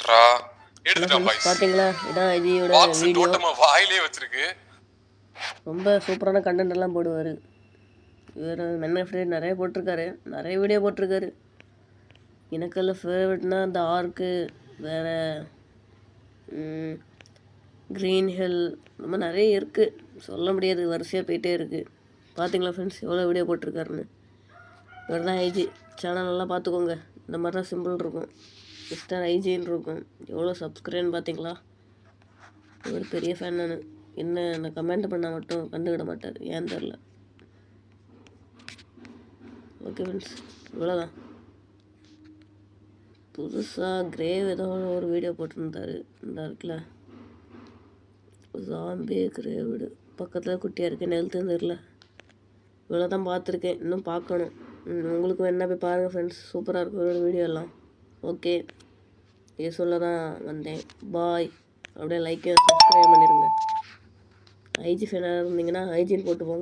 Hello friends, பார்த்தீங்களா? இதான் ஐஜியோட video. வாயிலே வச்சிருக்கு. ரொம்ப சூப்பரான கண்டென்ட் எல்லாம் போடுவார். இவர் மென்எஃப்டி நிறைய போட்டிருக்காரு, நிறைய வீடியோ போட்டிருக்காரு. எனக்கெல்லாம் ஃபேவரட்னா இந்த ஆர்க்கு, வேறு க்ரீன் ஹில், ரொம்ப நிறைய இருக்குது, சொல்ல முடியாது, வரிசையாக போயிட்டே இருக்குது. பார்த்தீங்களா ஃப்ரெண்ட்ஸ் எவ்வளோ வீடியோ போட்டிருக்காருன்னு? இவர் தான் ஐஜி. சேனலெல்லாம் பார்த்துக்கோங்க, இந்த மாதிரி தான் சிம்பிள் இருக்கும், மிஸ்டர் ஐஜின்னு இருக்கும். எவ்வளோ சப்ஸ்கிரைப்னு பார்த்தீங்களா? ஒரு பெரிய ஃபேன் நான். என்ன கமெண்ட் பண்ணால் மட்டும் கண்டுக்கிட மாட்டார், ஏன் தெரில. ஓகே ஃப்ரெண்ட்ஸ், இவ்வளோதான். புதுசாக கிரேவ் ஏதோ ஒரு வீடியோ போட்டிருந்தாரு, இந்த இருக்குல்ல ஜாம்பி கிரேவிடு, பக்கத்தில் குட்டியாக இருக்குது, நெல்த்துன்னு தெரில. இவ்வளோ தான் பார்த்துருக்கேன், இன்னும் பார்க்கணும். உங்களுக்கு வேணா போய் பாருங்கள் ஃப்ரெண்ட்ஸ், சூப்பராக இருக்கும் இவரோட வீடியோ எல்லாம். ஓகே, இது சொல்ல தான் வந்தேன். பாய். அப்படியே லைக் சப்ஸ்கிரைப் பண்ணிடுங்க. ஐஜி ஃபேனாக இருந்தீங்கன்னா ஐஜின்னு போட்டு போங்க.